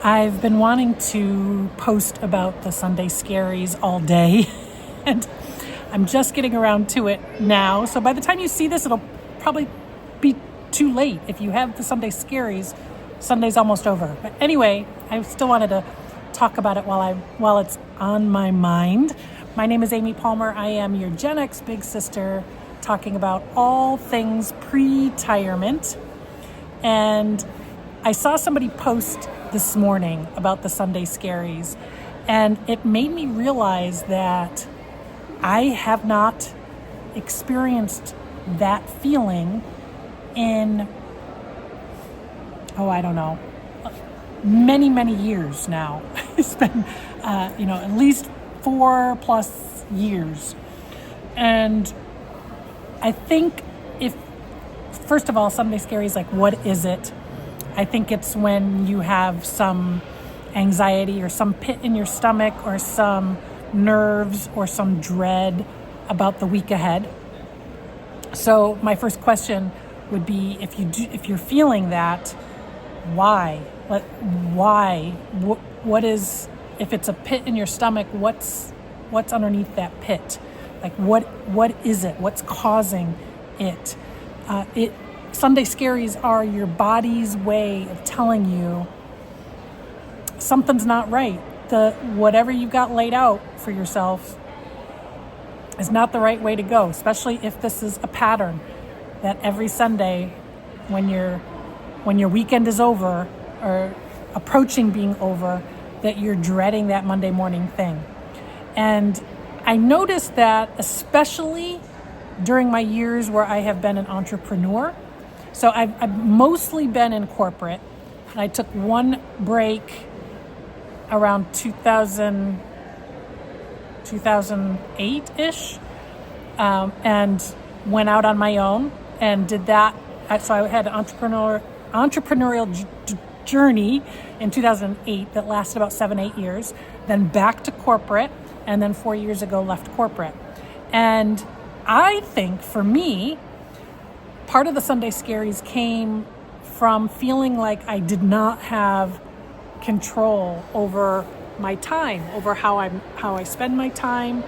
I've been wanting to post about the Sunday Scaries all day, and I'm just getting around to it now. So by the time you see this, it'll probably be too late. If you have the Sunday Scaries, Sunday's almost over. But anyway, I still wanted to talk about it while it's on my mind. My name is Amy Palmer. I am your Gen X big sister, talking about all things pre-retirement. And I saw somebody post this morning about the Sunday Scaries, and it made me realize that I have not experienced that feeling in, I don't know, many, many years now. It's been, at least 4+ years. And I think first of all, Sunday Scaries, like, what is it? I think it's when you have some anxiety or some pit in your stomach or some nerves or some dread about the week ahead. So my first question would be, if you're feeling that, why? Why? What is, if it's a pit in your stomach, what's underneath that pit? Like, what is it? What's causing it? Sunday Scaries are your body's way of telling you something's not right. Whatever you've got laid out for yourself is not the right way to go, especially if this is a pattern that every Sunday when your weekend is over or approaching being over, that you're dreading that Monday morning thing. And I noticed that especially during my years where I have been an entrepreneur. So I've mostly been in corporate. I took one break around 2008-ish, and went out on my own and did that. So I had an entrepreneurial journey in 2008 that lasted about 7-8 years, then back to corporate, and then 4 years ago left corporate. And I think for me, part of the Sunday Scaries came from feeling like I did not have control over my time, over how I spend my time,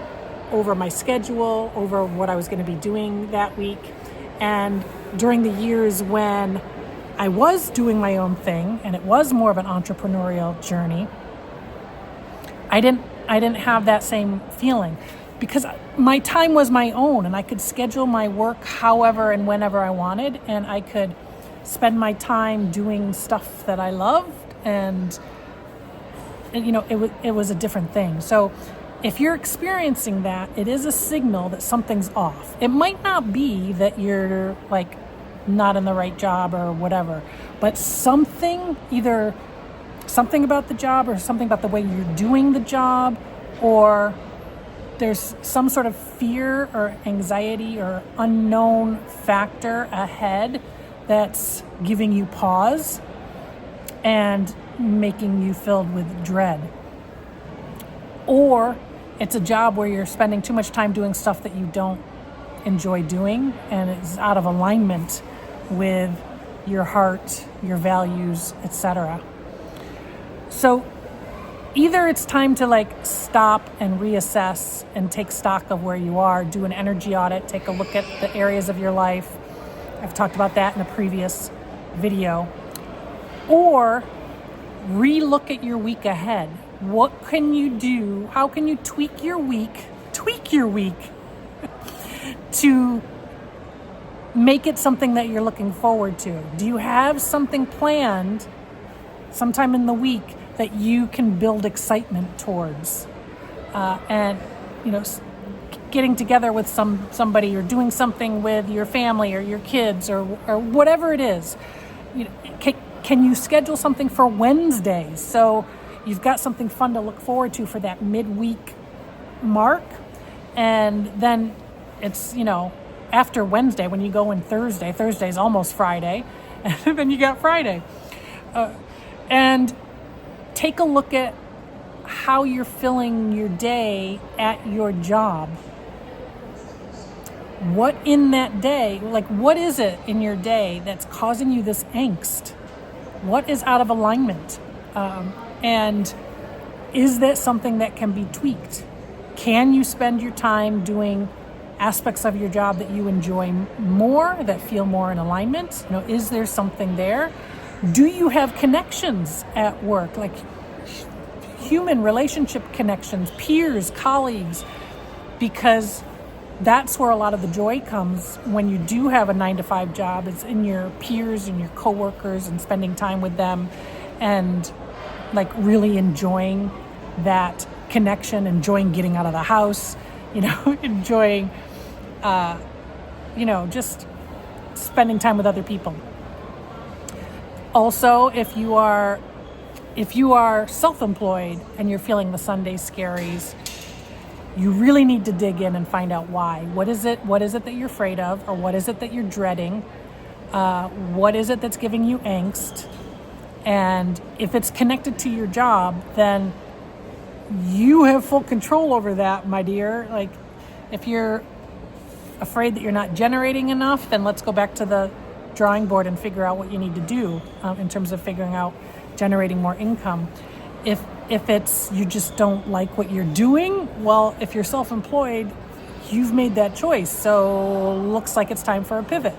over my schedule, over what I was going to be doing that week. And during the years when I was doing my own thing and it was more of an entrepreneurial journey, I didn't have that same feeling, because my time was my own and I could schedule my work however and whenever I wanted, and I could spend my time doing stuff that I loved, and it was a different thing. So if you're experiencing that, it is a signal that something's off. It might not be that you're like not in the right job or whatever, but either something about the job or something about the way you're doing the job, or there's some sort of fear or anxiety or unknown factor ahead that's giving you pause and making you filled with dread. Or it's a job where you're spending too much time doing stuff that you don't enjoy doing, and it's out of alignment with your heart, your values, etc. So either it's time to stop and reassess and take stock of where you are, do an energy audit, take a look at the areas of your life. I've talked about that in a previous video. Or re-look at your week ahead. What can you do? How can you tweak your week to make it something that you're looking forward to? Do you have something planned sometime in the week that you can build excitement towards? And getting together with somebody, or doing something with your family or your kids or whatever it is. Can you schedule something for Wednesdays so you've got something fun to look forward to for that midweek mark? And then it's, after Wednesday, when you go in Thursday's almost Friday, and then you got Friday. And take a look at how you're filling your day at your job. What in that day, what is it in your day that's causing you this angst? What is out of alignment? And is that something that can be tweaked? Can you spend your time doing aspects of your job that you enjoy more, that feel more in alignment? Is there something there? Do you have connections at work, like human relationship connections, peers, colleagues? Because that's where a lot of the joy comes when you do have a 9-to-5 job. It's in your peers and your coworkers and spending time with them and like really enjoying that connection, enjoying getting out of the house, enjoying, just spending time with other people. Also, if you are self-employed and you're feeling the Sunday scaries, you really need to dig in and find out why. What is it that you're afraid of, or what is it that you're dreading? What is it that's giving you angst? And if it's connected to your job, then you have full control over that, my dear. Like, if you're afraid that you're not generating enough, then let's go back to the drawing board and figure out what you need to do in terms of figuring out generating more income. If it's you just don't like what you're doing, well, if you're self-employed, you've made that choice. So looks like it's time for a pivot.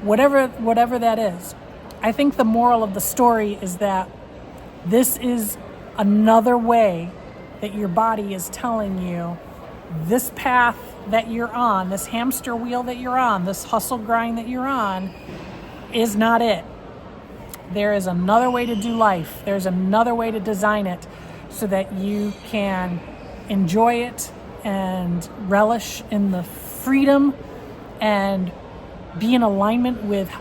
Whatever that is. I think the moral of the story is that this is another way that your body is telling you this path that you're on, this hamster wheel that you're on, this hustle grind that you're on is not it. There is another way to do life. There's another way to design it so that you can enjoy it and relish in the freedom and be in alignment with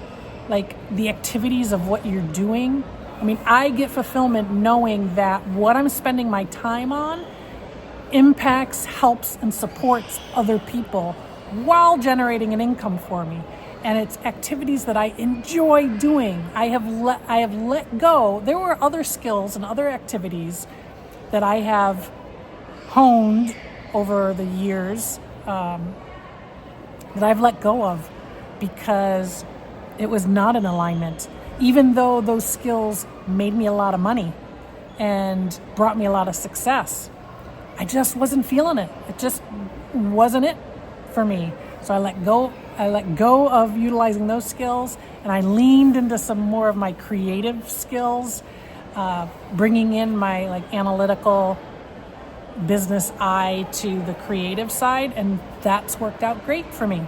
like the activities of what you're doing. I mean, I get fulfillment knowing that what I'm spending my time on impacts, helps, and supports other people while generating an income for me. And it's activities that I enjoy doing. I have let go. There were other skills and other activities that I have honed over the years that I've let go of because it was not in alignment. Even though those skills made me a lot of money and brought me a lot of success, I just wasn't feeling it. It just wasn't it for me. So I let go of utilizing those skills, and I leaned into some more of my creative skills, bringing in my like analytical business eye to the creative side, and that's worked out great for me.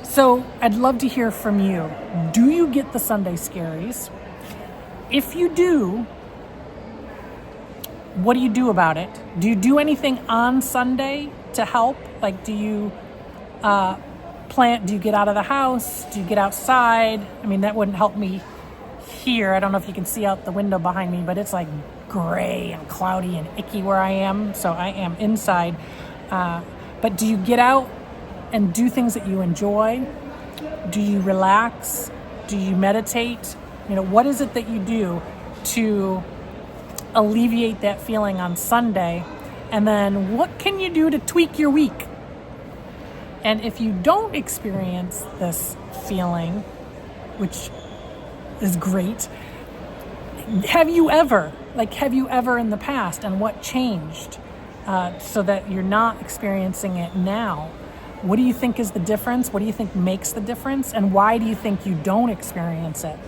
So I'd love to hear from you. Do you get the Sunday scaries? If you do, what do you do about it? Do you do anything on Sunday to help? Like, do you do you get out of the house? Do you get outside? I mean, that wouldn't help me here. I don't know if you can see out the window behind me, but it's like gray and cloudy and icky where I am. So I am inside. But do you get out and do things that you enjoy? Do you relax? Do you meditate? What is it that you do to alleviate that feeling on Sunday? And then what can you do to tweak your week? And if you don't experience this feeling, which is great, have you ever in the past, and what changed so that you're not experiencing it now? What do you think is the difference? What do you think makes the difference? And why do you think you don't experience it?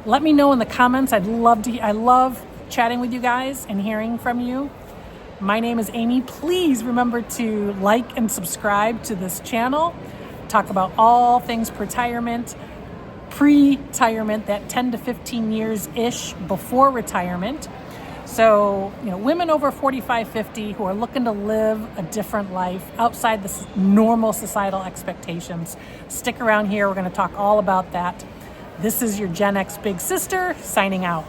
Let me know in the comments. I love chatting with you guys and hearing from you. My name is Amy. Please remember to like and subscribe to this channel. Talk about all things retirement, pre-retirement, that 10 to 15 years-ish before retirement. So, women over 45, 50 who are looking to live a different life outside the normal societal expectations. Stick around here. We're going to talk all about that. This is your Gen X Big Sister signing out.